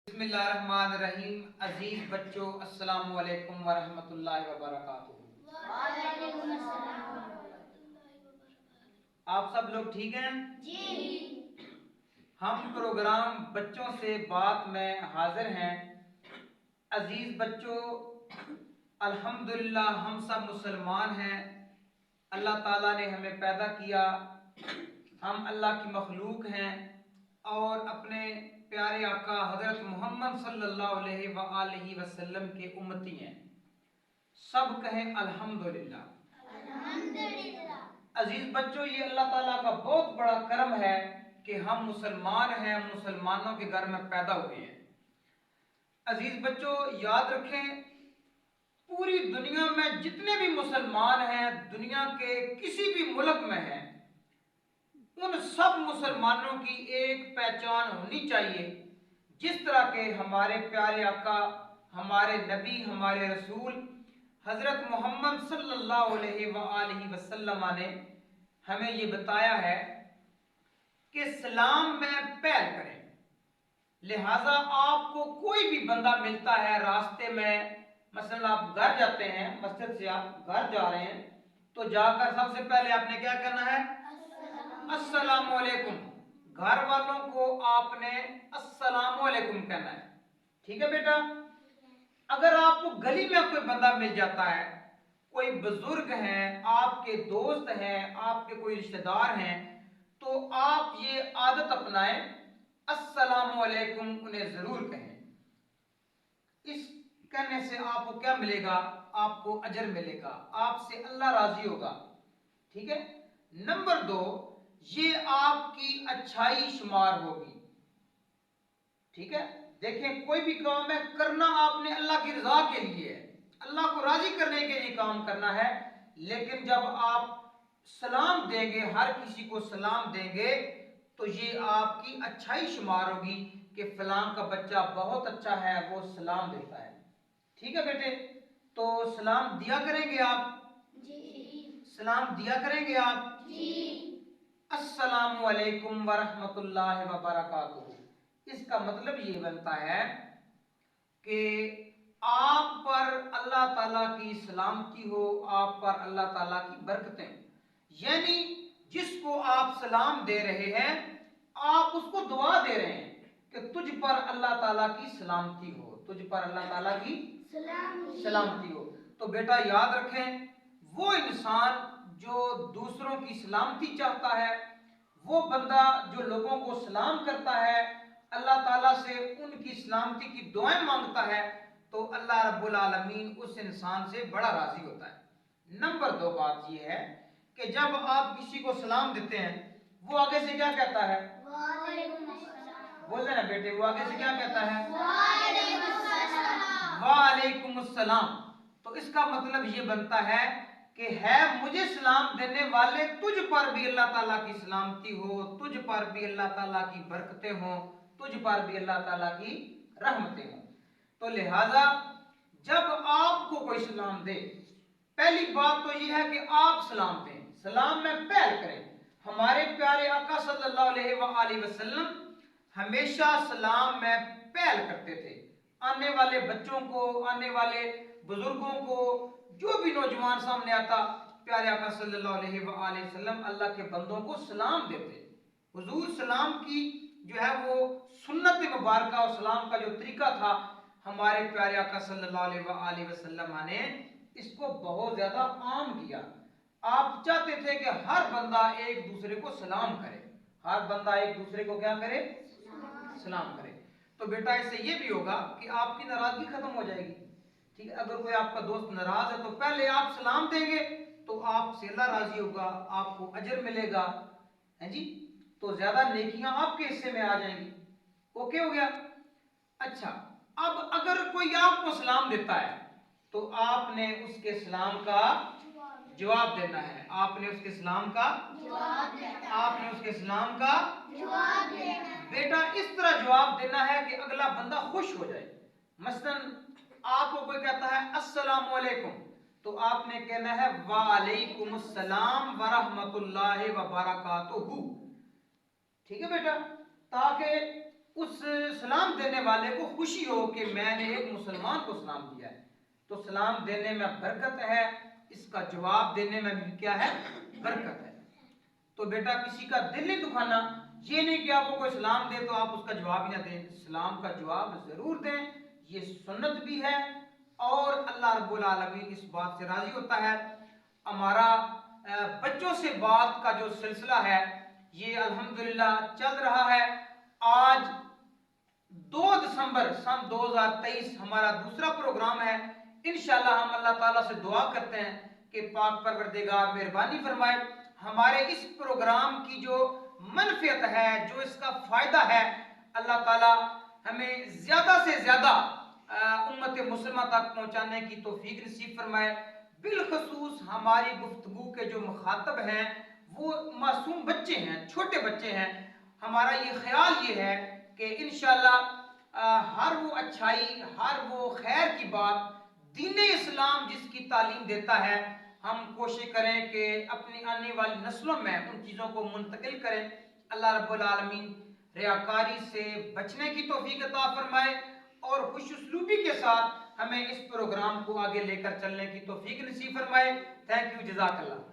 बिस्मिल्लाहिर्रहमानिर्रहीम। अजीज बच्चों, अस्सलामु अलैकुम वरहमतुल्लाहि वबरकातुहू। वालेकुम अस्सलाम। आप सब लोग ठीक हैं जी। हम प्रोग्राम बच्चों से बात में हाजिर हैं। अजीज बच्चों, अल्हम्दुलिल्लाह हम सब मुसलमान हैं। अल्लाह ताला ने हमें पैदा किया, हम अल्लाह की मखलूक हैं और अपने प्यारे आका हजरत मोहम्मद सल्लल्लाहु अलैहि वसल्लम के उम्मती हैं। सब कहें अल्हम्दुलिल्लाह। अल्हम्दुलिल्लाह। अजीज बच्चों, ये अल्लाह ताला का बहुत बड़ा करम है कि हम मुसलमान हैं, मुसलमानों के घर में पैदा हुए हैं। अजीज बच्चों, याद रखें, पूरी दुनिया में जितने भी मुसलमान हैं, दुनिया के किसी भी मुल्क में हैं, उन सब मुसलमानों की एक पहचान होनी चाहिए। जिस तरह के हमारे प्यारे आका, हमारे नबी, हमारे रसूल हजरत मोहम्मद सल्लल्लाहु अलैहि वसल्लम ने हमें ये बताया है कि सलाम में पहल करें। लिहाजा आपको कोई भी बंदा मिलता है रास्ते में, मसलन आप घर जाते हैं, मस्जिद से आप घर जा रहे हैं, तो जाकर सबसे पहले आपने क्या करना है? अस्सलामु अलैकुम। घर वालों को आपने अस्सलामु अलैकुम कहना है। ठीक है बेटा। अगर आपको गली में कोई बंदा मिल जाता है, कोई बुजुर्ग हैं, आपके दोस्त हैं, आपके कोई रिश्तेदार हैं, तो आप ये आदत अपनाएं, अस्सलामु अलैकुम उन्हें जरूर कहें। इस कहने से आपको क्या मिलेगा? आपको अजर मिलेगा, आपसे अल्लाह राजी होगा। ठीक है। नंबर 2, ये आपकी अच्छाई शुमार होगी। ठीक है। देखें, कोई भी काम है करना आपने अल्लाह की रजा के लिए है, अल्लाह को राजी करने के लिए काम करना है। लेकिन जब आप सलाम देंगे, हर किसी को सलाम देंगे, तो ये आपकी अच्छाई शुमार होगी कि फलां का बच्चा बहुत अच्छा है, वो सलाम देता है। ठीक है बेटे। तो सलाम दिया करेंगे आप? जी। सलाम दिया करेंगे आप? जी। अस्सलामु अलैकुम वरहमतुल्लाहि वबरकातुहू। इसका मतलब ये बनता है कि आप पर अल्लाह ताला की सलामती हो, आप पर अल्लाह ताला की बरकतें। यानी जिसको आप सलाम दे रहे हैं, आप उसको दुआ दे रहे हैं कि तुझ पर अल्लाह ताला की सलामती हो, तुझ पर अल्लाह ताला की सलामती हो। तो बेटा याद रखें, वो इंसान जो दूसरों की सलामती चाहता है, वो बंदा जो लोगों को सलाम करता है, अल्लाह ताला से उनकी सलामती की दुआएं मांगता है, तो अल्लाह रब्बुल आलमीन उस इंसान से बड़ा राजी होता है। नंबर 2 बात यह है कि जब आप किसी को सलाम देते हैं, वो आगे से क्या कहता है? बोल रहे ना बेटे, वो आगे से क्या कहता है? वालेकुम अस्सलाम। तो इसका मतलब ये बनता है कि है मुझे सलाम देने वाले, तुझ पर भी अल्लाह ताला की सलामती हो, तुझ पर भी अल्लाह ताला की बरकतें हो, तुझ पर भी अल्लाह ताला की रहमतें हो। तो लिहाजा जब आपको कोई सलाम दे, पहली बात तो यह है कि आप सलाम दें, सलाम में पहल करें। हमारे प्यारे आका सल्लल्लाहु अलैहि वसल्लम हमेशा सलाम में पहल करते थे। आने वाले बच्चों को, आने वाले बुजुर्गों को, जो भी नौजवान सामने आता, प्यारे आका सल्लल्लाहु अलैहि वसल्लम अल्लाह के बंदों को सलाम देते। हुजूर सलाम की जो है वो सुन्नत मुबारक और सलाम का जो तरीका था, हमारे प्यारे आका सल्लल्लाहु अलैहि वसल्लम ने इसको बहुत ज्यादा आम किया। आप चाहते थे कि हर बंदा एक दूसरे को सलाम करे, हर बंदा एक दूसरे को क्या करे? सलाम करे। तो बेटा इससे ये भी होगा कि आपकी नाराजगी खत्म हो जाएगी। ठीक है। अगर कोई आपका दोस्त नाराज है, तो पहले आप सलाम देंगे, तो आपसे अल्लाह राजी होगा, आपको अजर मिलेगा, है जी। तो ज्यादा नेकियां आपके हिस्से में आ जाएंगी। ओके हो गया। अच्छा, अब अगर कोई आपको सलाम देता है, तो आपने उसके सलाम का जवाब देना है। आपने उसके सलाम का जवाब देना। आपने उसके सलाम का जवाब देना। बेटा इस तरह जवाब देना है कि अगला बंदा खुश हो जाए। मसलन आपको कोई कहता है अस्सलामु अलैकुम, तो आपने कहना है वालेकुम अस्सलाम वरहमतुल्लाहि वबरकातुहू। ठीक है बेटा। ताकि उस सलाम देने वाले को खुशी हो कि मैंने एक मुसलमान को सलाम दिया है। तो सलाम देने में बरकत है, इसका जवाब देने में भी क्या है, बरकत है। तो बेटा किसी का दिल नहीं दुखाना, ये नहीं कि आपको कोई सलाम दे तो आप उसका जवाब ही ना दें, सलाम का जवाब जरूर दें, ये सुन्नत भी है और अल्लाह रब्बुल आलमीन इस बात से राजी होता है। हमारा बच्चों से बात का जो सिलसिला है ये अल्हम्दुलिल्लाह चल रहा है। आज 2 दिसंबर सन 2023 हमारा दूसरा प्रोग्राम है। इंशाल्लाह हम अल्लाह ताला से दुआ करते हैं कि पाक परवरदिगार मेहरबानी फरमाए, हमारे इस प्रोग्राम की जो मनफियत है, जो इसका फायदा है, अल्लाह ताला हमें ज्यादा से ज्यादा उम्मत मुस्लिमा तक पहुंचाने की तौफीक नसीब फरमाए। बिलखसूस हमारी गुफ्तगू के जो मुखातब हैं वो मासूम बच्चे हैं, छोटे बच्चे हैं। हमारा ये ख्याल ये है कि इंशाल्लाह हर वो अच्छाई, हर वो खैर की बात दीन इस्लाम जिसकी तालीम देता है, हम कोशिश करें कि अपनी आने वाली नस्लों में उन चीज़ों को मुंतकिल करें। अल्लाह रब्बुल आलमीन रियाकारी से बचने की तौफीक अता फरमाए और खुशउस्लूबी के साथ हमें इस प्रोग्राम को आगे लेकर चलने की तौफीक नसीब फरमाए। थैंक यू, जज़ाकल्लाह।